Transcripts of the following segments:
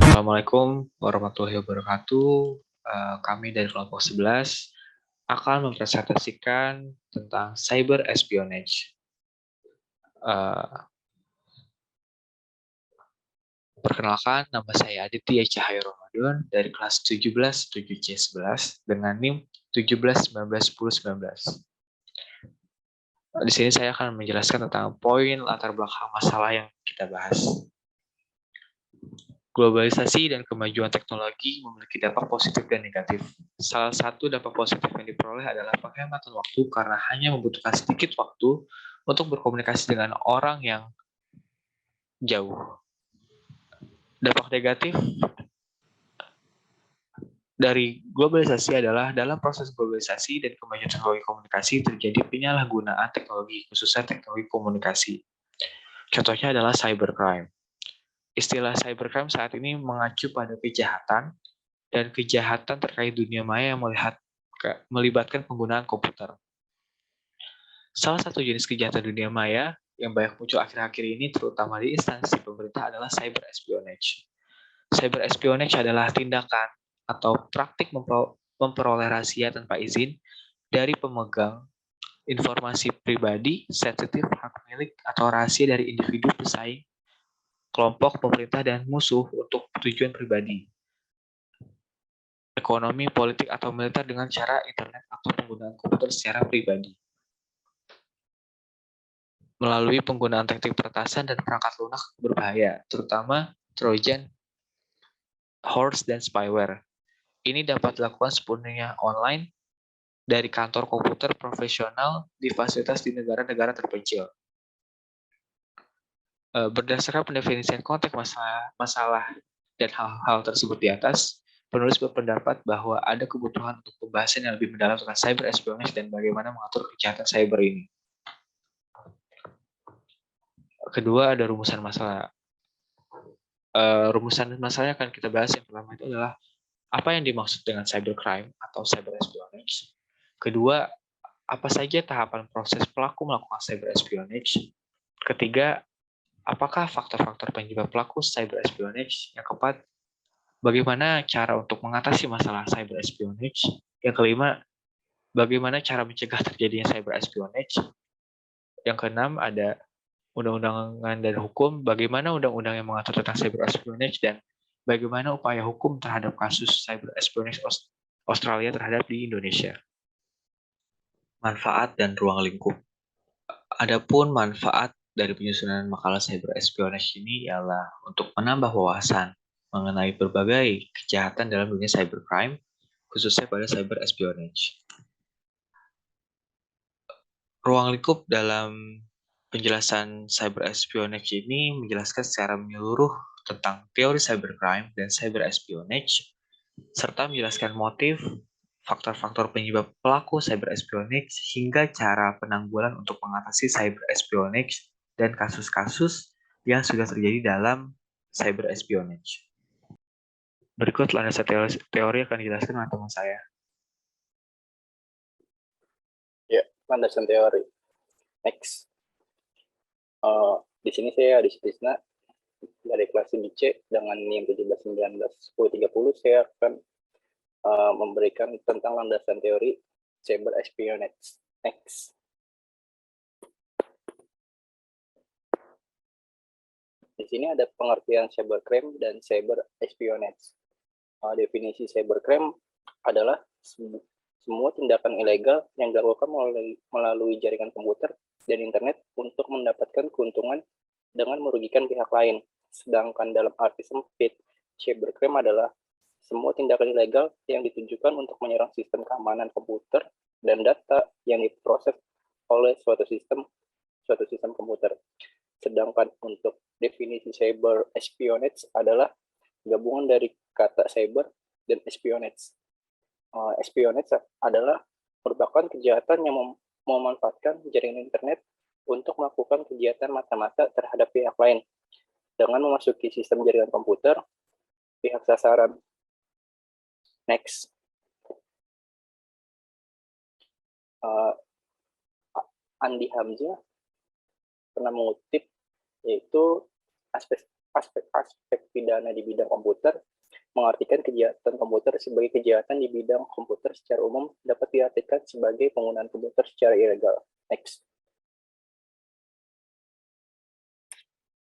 Assalamualaikum warahmatullahi wabarakatuh. Kami dari kelompok 11 akan mempresentasikan tentang cyber espionage. Perkenalkan, nama saya Aditya Cahaya Ramadan dari kelas 17 7C11 dengan NIM 17 19 10 19. Di sini saya akan menjelaskan tentang poin latar belakang masalah yang kita bahas. Globalisasi dan kemajuan teknologi memiliki dampak positif dan negatif. Salah satu dampak positif yang diperoleh adalah penghematan waktu karena hanya membutuhkan sedikit waktu untuk berkomunikasi dengan orang yang jauh. Dampak negatif dari globalisasi adalah dalam proses globalisasi dan kemajuan teknologi komunikasi terjadi penyalahgunaan teknologi, khususnya teknologi komunikasi. Contohnya adalah cybercrime. Istilah cybercrime saat ini mengacu pada kejahatan dan kejahatan terkait dunia maya yang melibatkan penggunaan komputer. Salah satu jenis kejahatan dunia maya yang banyak muncul akhir-akhir ini terutama di instansi pemerintah adalah cyber espionage. Cyber espionage adalah tindakan atau praktik memperoleh rahasia tanpa izin dari pemegang informasi pribadi, sensitif, hak milik, atau rahasia dari individu pesaing, kelompok, pemerintah, dan musuh untuk tujuan pribadi, ekonomi, politik, atau militer dengan cara internet atau penggunaan komputer secara pribadi. Melalui penggunaan teknik peretasan dan perangkat lunak berbahaya, terutama Trojan, horse, dan spyware. Ini dapat dilakukan sepenuhnya online dari kantor komputer profesional di fasilitas di negara-negara terpencil. Berdasarkan pendefinisian konteks masalah dan hal-hal tersebut di atas, penulis berpendapat bahwa ada kebutuhan untuk pembahasan yang lebih mendalam tentang cyber espionage dan bagaimana mengatur kejahatan cyber ini. Kedua, ada rumusan masalah. Rumusan masalahnya akan kita bahas. Yang pertama itu adalah apa yang dimaksud dengan cybercrime atau cyber espionage. Kedua, apa saja tahapan proses pelaku melakukan cyber espionage. Ketiga, apakah faktor-faktor penyebab pelaku cyber espionage. Yang keempat, bagaimana cara untuk mengatasi masalah cyber espionage. Yang kelima, bagaimana cara mencegah terjadinya cyber espionage. Yang keenam, ada undang-undangan dan hukum, bagaimana undang-undang yang mengatur tentang cyber espionage, dan bagaimana upaya hukum terhadap kasus cyber espionage Australia terhadap di Indonesia. Manfaat dan ruang lingkup. Adapun manfaat dari penyusunan makalah cyber espionage ini ialah untuk menambah wawasan mengenai berbagai kejahatan dalam dunia cybercrime, khususnya pada cyber espionage. Ruang lingkup dalam penjelasan cyber espionage ini menjelaskan secara menyeluruh tentang teori cybercrime dan cyber espionage, serta menjelaskan motif, faktor-faktor penyebab pelaku cyber espionage, hingga cara penanggulangan untuk mengatasi cyber espionage dan kasus-kasus yang sudah terjadi dalam cyber espionage. Berikut landasan teori akan dijelaskan oleh teman saya. Ya, landasan teori. Next. Di sini saya Adi Sutisna dari kelas C dengan NIM 17191030. Saya akan memberikan tentang landasan teori cyber espionage. Next. Di sini ada pengertian cybercrime dan cyber espionage. Definisi cybercrime adalah semua tindakan ilegal yang dilakukan melalui jaringan komputer dan internet untuk mendapatkan keuntungan dengan merugikan pihak lain. Sedangkan dalam arti sempit, cybercrime adalah semua tindakan ilegal yang ditujukan untuk menyerang sistem keamanan komputer dan data yang diproses oleh suatu sistem komputer. Sedangkan untuk definisi cyber espionage adalah gabungan dari kata cyber dan espionage. Espionage adalah merupakan kejahatan yang memanfaatkan jaringan internet untuk melakukan kegiatan mata-mata terhadap pihak lain dengan memasuki sistem jaringan komputer pihak sasaran. Next. Andi Hamzah pernah mengutip yaitu aspek pidana di bidang komputer mengartikan kejahatan komputer sebagai kejahatan di bidang komputer secara umum dapat diartikan sebagai penggunaan komputer secara ilegal. Next.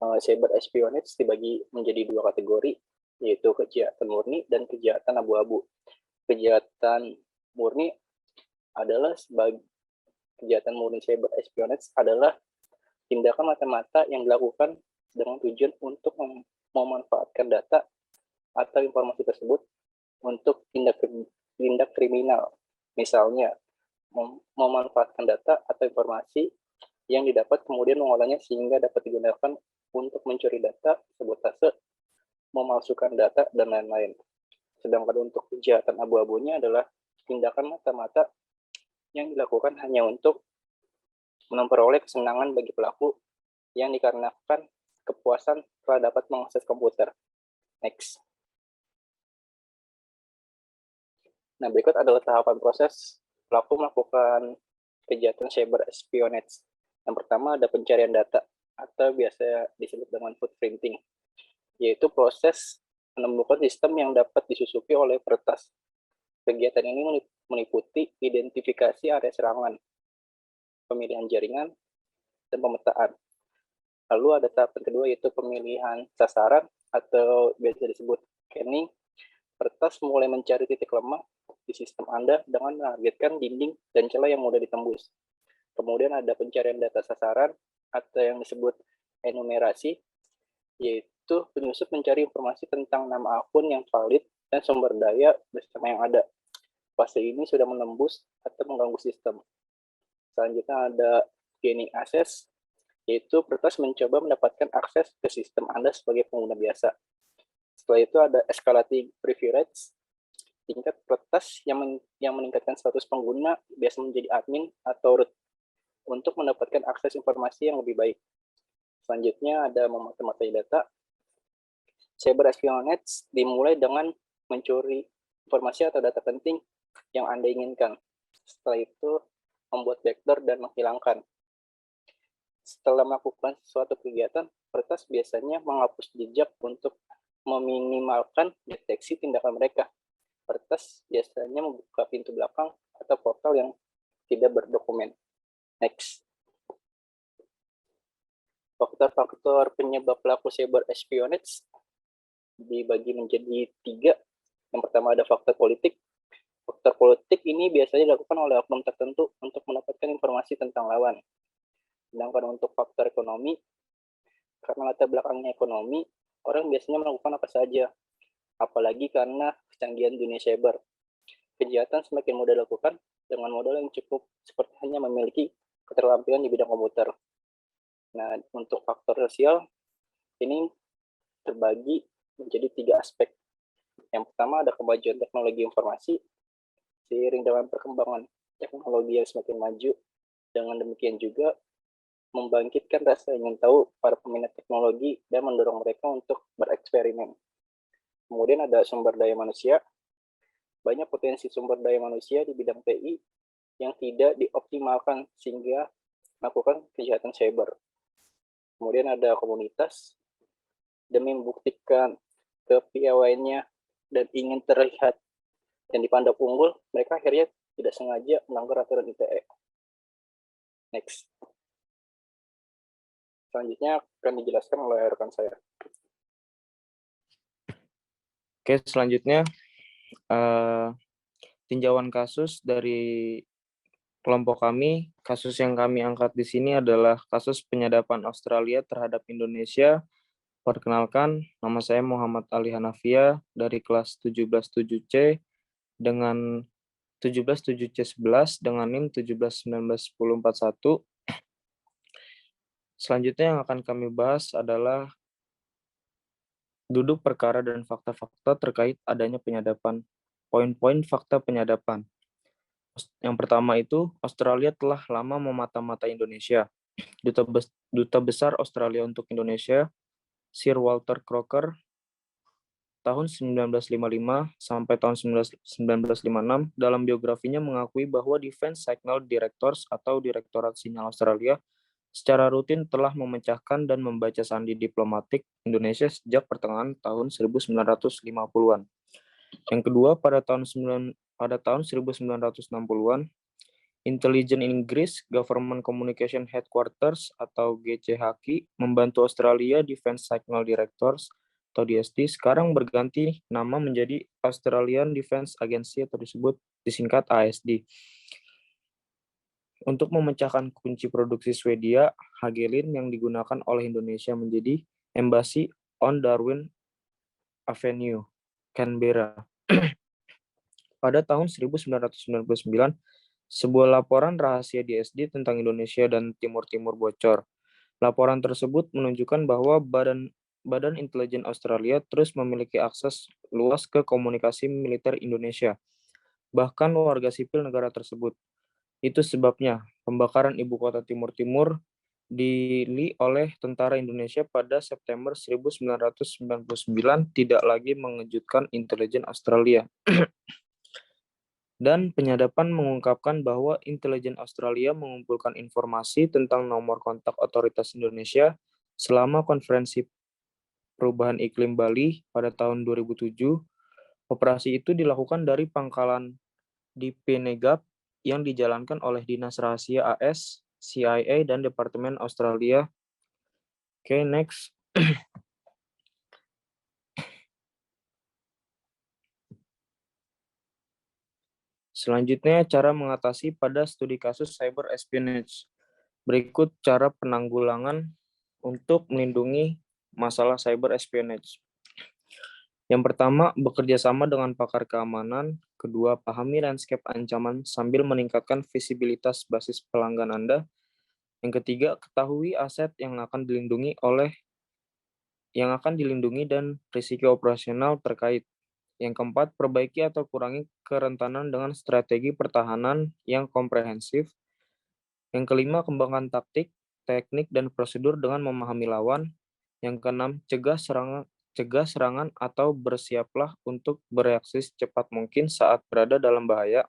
Cyber espionage dibagi menjadi dua kategori, yaitu kejahatan murni dan kejahatan abu-abu. Kejahatan murni adalah sebagai kejahatan murni cyber espionage adalah tindakan mata-mata yang dilakukan dengan tujuan untuk memanfaatkan data atau informasi tersebut untuk tindak kriminal. Misalnya, memanfaatkan data atau informasi yang didapat kemudian mengolahnya sehingga dapat digunakan untuk mencuri data, sabotase, memalsukan data, dan lain-lain. Sedangkan untuk kejahatan abu-abunya adalah tindakan mata-mata yang dilakukan hanya untuk memperoleh kesenangan bagi pelaku yang dikarenakan kepuasan setelah dapat mengakses komputer. Next. Nah, berikut adalah tahapan proses pelaku melakukan kejahatan cyber espionage. Yang pertama ada pencarian data atau biasa disebut dengan footprinting, yaitu proses menemukan sistem yang dapat disusupi oleh peretas. Kegiatan ini meliputi identifikasi area serangan, pemilihan jaringan, dan pemetaan. Lalu ada tahapan kedua yaitu pemilihan sasaran atau biasa disebut scanning. Peretas mulai mencari titik lemah di sistem Anda dengan menargetkan dinding dan celah yang mudah ditembus. Kemudian ada pencarian data sasaran atau yang disebut enumerasi, yaitu penyusup mencari informasi tentang nama akun yang valid dan sumber daya bersama yang ada. Fase ini sudah menembus atau mengganggu sistem. Selanjutnya ada gaining access, yaitu peretas mencoba mendapatkan akses ke sistem Anda sebagai pengguna biasa. Setelah itu ada escalating privilege, tingkat peretas yang meningkatkan status pengguna biasa menjadi admin atau root untuk mendapatkan akses informasi yang lebih baik. Selanjutnya ada memata-matai data. Cyber espionage dimulai dengan mencuri informasi atau data penting yang Anda inginkan. Setelah itu membuat backdoor dan menghilangkan. Setelah melakukan suatu kegiatan, peretas biasanya menghapus jejak untuk meminimalkan deteksi tindakan mereka. Peretas biasanya membuka pintu belakang atau portal yang tidak berdokumen. Next. Faktor-faktor penyebab pelaku cyber espionage dibagi menjadi 3. Yang pertama ada faktor politik. Faktor politik ini biasanya dilakukan oleh oknum tertentu untuk mendapatkan informasi tentang lawan. Sedangkan untuk faktor ekonomi, karena latar belakangnya ekonomi, orang biasanya melakukan apa saja, apalagi karena kecanggihan dunia cyber. Kejahatan semakin mudah dilakukan dengan modal yang cukup seperti hanya memiliki keterampilan di bidang komputer. Nah, untuk faktor sosial, ini terbagi menjadi 3 aspek. Yang pertama ada kemajuan teknologi informasi. Seiring dengan perkembangan teknologi yang semakin maju, dengan demikian juga membangkitkan rasa ingin tahu para peminat teknologi dan mendorong mereka untuk bereksperimen. Kemudian ada sumber daya manusia. Banyak potensi sumber daya manusia di bidang TI yang tidak dioptimalkan sehingga melakukan kejahatan cyber. Kemudian ada komunitas. Demi membuktikan kepiawaiannya dan ingin terlihat dan dipandang unggul, mereka akhirnya tidak sengaja melanggar aturan ITE. Next. Selanjutnya akan dijelaskan oleh rekan saya. Oke, selanjutnya tinjauan kasus dari kelompok kami. Kasus yang kami angkat di sini adalah kasus penyadapan Australia terhadap Indonesia. Perkenalkan, nama saya Muhammad Ali Hanafia dari kelas 177C dengan 177C11 dengan NIM 17191041. Selanjutnya yang akan kami bahas adalah duduk perkara dan fakta-fakta terkait adanya penyadapan. Poin-poin fakta penyadapan. Yang pertama itu, Australia telah lama memata-matai Indonesia. Duta Besar Australia untuk Indonesia, Sir Walter Croker, tahun 1955 sampai tahun 1956, dalam biografinya mengakui bahwa Defense Signal Directors atau Direktorat Sinyal Australia secara rutin telah memecahkan dan membaca sandi diplomatik Indonesia sejak pertengahan tahun 1950-an. Yang kedua, pada tahun 1960-an, Intelijen Inggris Government Communication Headquarters atau GCHQ membantu Australia Defence Signal Directors atau DST sekarang berganti nama menjadi Australian Defence Agency atau disingkat ASD. Untuk memecahkan kunci produksi Swedia, Hagelin yang digunakan oleh Indonesia menjadi Embassy on Darwin Avenue, Canberra. Pada tahun 1999, sebuah laporan rahasia DSD tentang Indonesia dan Timur Timur bocor. Laporan tersebut menunjukkan bahwa Badan Intelijen Australia terus memiliki akses luas ke komunikasi militer Indonesia, bahkan warga sipil negara tersebut. Itu sebabnya pembakaran ibu kota Timur Timur dili oleh tentara Indonesia pada September 1999 tidak lagi mengejutkan intelijen Australia. Dan penyadapan mengungkapkan bahwa intelijen Australia mengumpulkan informasi tentang nomor kontak otoritas Indonesia selama konferensi perubahan iklim Bali pada tahun 2007. Operasi itu dilakukan dari pangkalan di Penegap yang dijalankan oleh Dinas Rahasia AS, CIA, dan Departemen Australia. Oke, next. Selanjutnya, cara mengatasi pada studi kasus cyber espionage. Berikut cara penanggulangan untuk melindungi masalah cyber espionage. Yang pertama, bekerja sama dengan pakar keamanan. Kedua, pahami landscape ancaman sambil meningkatkan visibilitas basis pelanggan Anda. Yang ketiga, ketahui aset yang akan dilindungi dan risiko operasional terkait. Yang keempat, perbaiki atau kurangi kerentanan dengan strategi pertahanan yang komprehensif. Yang kelima, kembangkan taktik, teknik, dan prosedur dengan memahami lawan. Yang keenam, cegah serangan atau bersiaplah untuk bereaksi secepat mungkin saat berada dalam bahaya.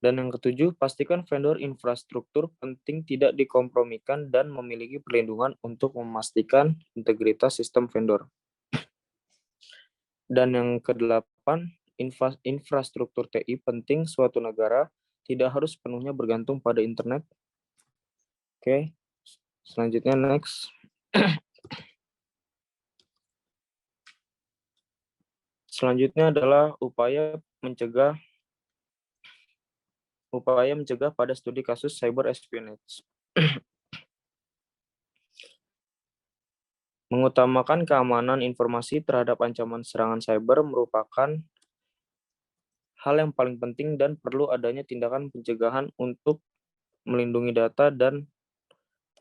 Dan yang ketujuh, pastikan vendor infrastruktur penting tidak dikompromikan dan memiliki perlindungan untuk memastikan integritas sistem vendor. Dan yang kedelapan, infrastruktur TI penting suatu negara tidak harus penuhnya bergantung pada internet. Oke, selanjutnya next. Selanjutnya adalah upaya mencegah pada studi kasus cyber espionage. Mengutamakan keamanan informasi terhadap ancaman serangan cyber merupakan hal yang paling penting dan perlu adanya tindakan pencegahan untuk melindungi data dan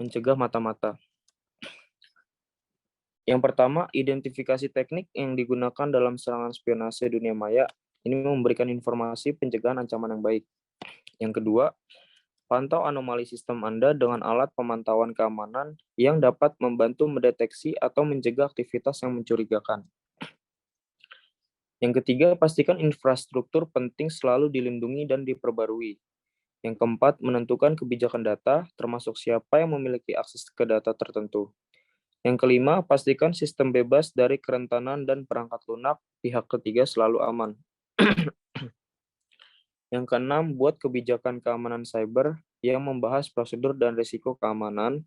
mencegah mata-mata. Yang pertama, identifikasi teknik yang digunakan dalam serangan spionase dunia maya ini memberikan informasi pencegahan ancaman yang baik. Yang kedua, pantau anomali sistem Anda dengan alat pemantauan keamanan yang dapat membantu mendeteksi atau mencegah aktivitas yang mencurigakan. Yang ketiga, pastikan infrastruktur penting selalu dilindungi dan diperbarui. Yang keempat, menentukan kebijakan data, termasuk siapa yang memiliki akses ke data tertentu. Yang kelima, pastikan sistem bebas dari kerentanan dan perangkat lunak pihak ketiga selalu aman. Yang keenam, buat kebijakan keamanan cyber yang membahas prosedur dan risiko keamanan.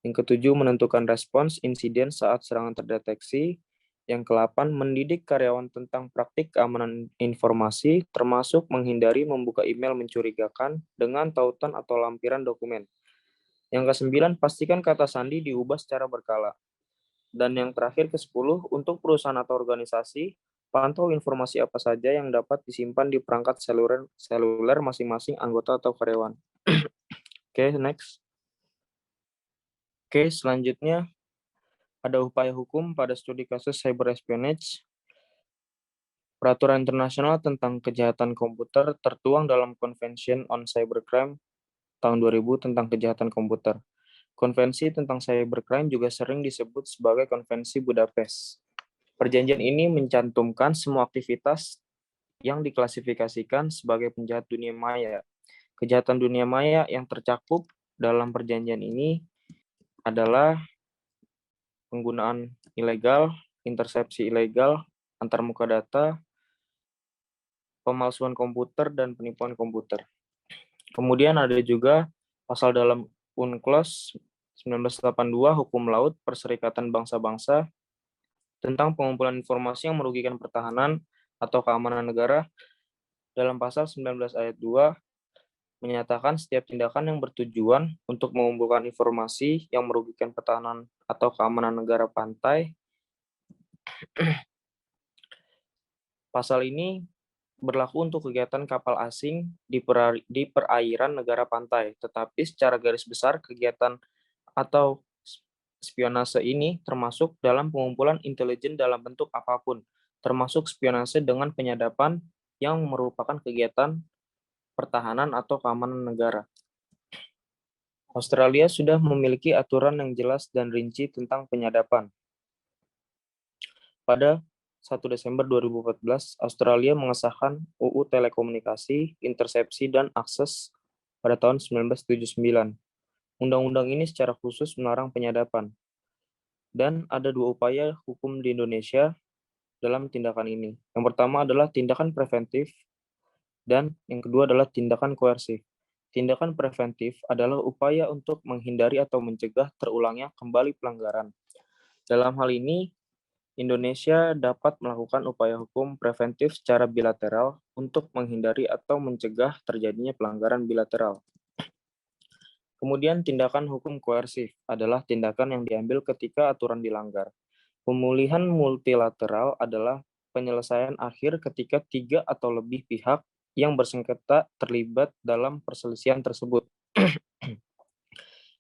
Yang ketujuh, menentukan respons insiden saat serangan terdeteksi. Yang kedelapan, mendidik karyawan tentang praktik keamanan informasi, termasuk menghindari membuka email mencurigakan dengan tautan atau lampiran dokumen. Yang kesembilan, pastikan kata sandi diubah secara berkala. Dan yang terakhir ke-10, untuk perusahaan atau organisasi, pantau informasi apa saja yang dapat disimpan di perangkat seluler masing-masing anggota atau karyawan. Oke, next. Oke, selanjutnya ada upaya hukum pada studi kasus cyber espionage. Peraturan internasional tentang kejahatan komputer tertuang dalam Convention on Cybercrime tahun 2000 tentang kejahatan komputer. Konvensi tentang cybercrime juga sering disebut sebagai Konvensi Budapest. Perjanjian ini mencantumkan semua aktivitas yang diklasifikasikan sebagai penjahat dunia maya. Kejahatan dunia maya yang tercakup dalam perjanjian ini adalah penggunaan ilegal, intersepsi ilegal, antarmuka data, pemalsuan komputer, dan penipuan komputer. Kemudian ada juga pasal dalam UNCLOS 1982 Hukum Laut Perserikatan Bangsa-Bangsa tentang pengumpulan informasi yang merugikan pertahanan atau keamanan negara. Dalam pasal 19 ayat 2 menyatakan setiap tindakan yang bertujuan untuk mengumpulkan informasi yang merugikan pertahanan atau keamanan negara pantai. Pasal ini berlaku untuk kegiatan kapal asing di perairan negara pantai, tetapi secara garis besar kegiatan atau spionase ini termasuk dalam pengumpulan intelijen dalam bentuk apapun, termasuk spionase dengan penyadapan yang merupakan kegiatan pertahanan atau keamanan negara. Australia sudah memiliki aturan yang jelas dan rinci tentang penyadapan. Pada 1 Desember 2014, Australia mengesahkan UU Telekomunikasi, Intersepsi, dan Akses pada tahun 1979. Undang-undang ini secara khusus melarang penyadapan. Dan ada dua upaya hukum di Indonesia dalam tindakan ini. Yang pertama adalah tindakan preventif, dan yang kedua adalah tindakan koersif. Tindakan preventif adalah upaya untuk menghindari atau mencegah terulangnya kembali pelanggaran. Dalam hal ini, Indonesia dapat melakukan upaya hukum preventif secara bilateral untuk menghindari atau mencegah terjadinya pelanggaran bilateral. Kemudian tindakan hukum koersif adalah tindakan yang diambil ketika aturan dilanggar. Pemulihan multilateral adalah penyelesaian akhir ketika 3 atau lebih pihak yang bersengketa terlibat dalam perselisihan tersebut.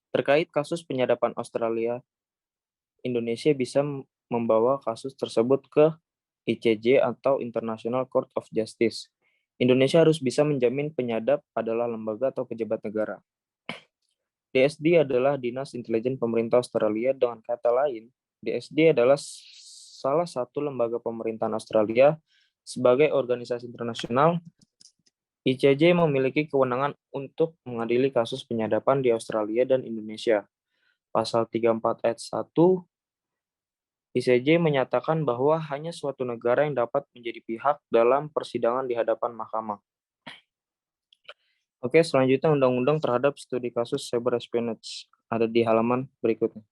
Terkait kasus penyadapan Australia, Indonesia bisa membawa kasus tersebut ke ICJ atau International Court of Justice. Indonesia harus bisa menjamin penyadap adalah lembaga atau pejabat negara. DSD adalah Dinas Intelijen Pemerintah Australia. Dengan kata lain, DSD adalah salah satu lembaga pemerintahan Australia sebagai organisasi internasional. ICJ memiliki kewenangan untuk mengadili kasus penyadapan di Australia dan Indonesia. Pasal 34 ayat 1 ICJ menyatakan bahwa hanya suatu negara yang dapat menjadi pihak dalam persidangan di hadapan mahkamah. Oke, selanjutnya undang-undang terhadap studi kasus cyber espionage ada di halaman berikutnya.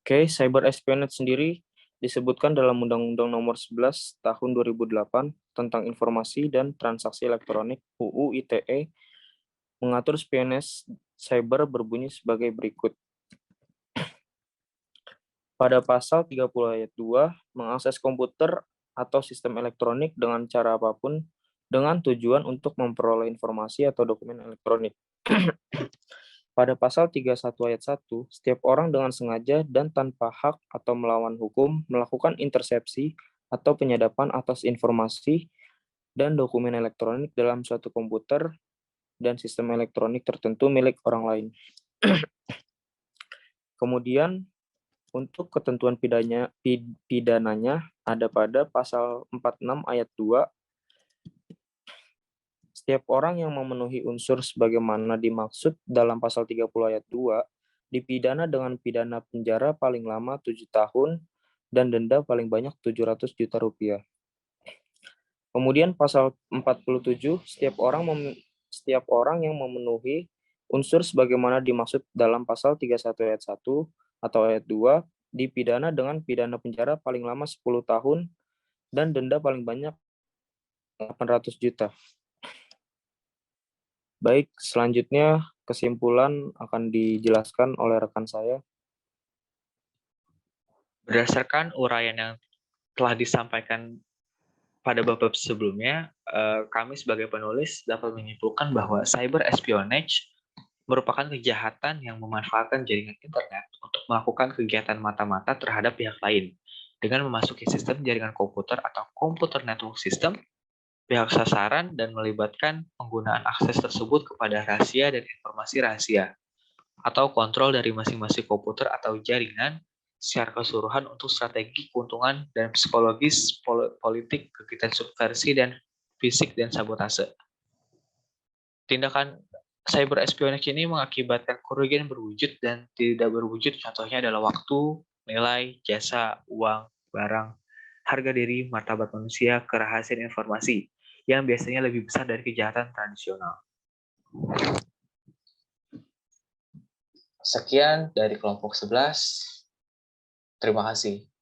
Oke, cyber espionage sendiri disebutkan dalam Undang-Undang Nomor 11 Tahun 2008 tentang Informasi dan Transaksi Elektronik UU ITE mengatur spionage cyber berbunyi sebagai berikut. Pada pasal 30 ayat 2, mengakses komputer atau sistem elektronik dengan cara apapun dengan tujuan untuk memperoleh informasi atau dokumen elektronik. Pada pasal 31 ayat 1, setiap orang dengan sengaja dan tanpa hak atau melawan hukum melakukan intersepsi atau penyadapan atas informasi dan dokumen elektronik dalam suatu komputer dan sistem elektronik tertentu milik orang lain. Kemudian, untuk ketentuan pidananya ada pada pasal 46 ayat 2, setiap orang yang memenuhi unsur sebagaimana dimaksud dalam pasal 30 ayat 2 dipidana dengan pidana penjara paling lama 7 tahun dan denda paling banyak 700 juta rupiah. Kemudian pasal 47, setiap orang yang memenuhi unsur sebagaimana dimaksud dalam pasal 31 ayat 1 atau ayat 2 dipidana dengan pidana penjara paling lama 10 tahun dan denda paling banyak 800 juta. Baik, selanjutnya kesimpulan akan dijelaskan oleh rekan saya. Berdasarkan uraian yang telah disampaikan pada bab sebelumnya, kami sebagai penulis dapat menyimpulkan bahwa cyber espionage merupakan kejahatan yang memanfaatkan jaringan internet untuk melakukan kegiatan mata-mata terhadap pihak lain dengan memasuki sistem jaringan komputer atau komputer network system pihak sasaran dan melibatkan penggunaan akses tersebut kepada rahasia dan informasi rahasia atau kontrol dari masing-masing komputer atau jaringan secara keseluruhan untuk strategi keuntungan dan psikologis politik kegiatan subversi dan fisik, dan sabotase. Tindakan cyber espionage ini mengakibatkan kerugian berwujud dan tidak berwujud, contohnya adalah waktu, nilai, jasa, uang, barang, harga diri, martabat manusia, kerahasiaan informasi, yang biasanya lebih besar dari kejahatan tradisional. Sekian dari kelompok 11. Terima kasih.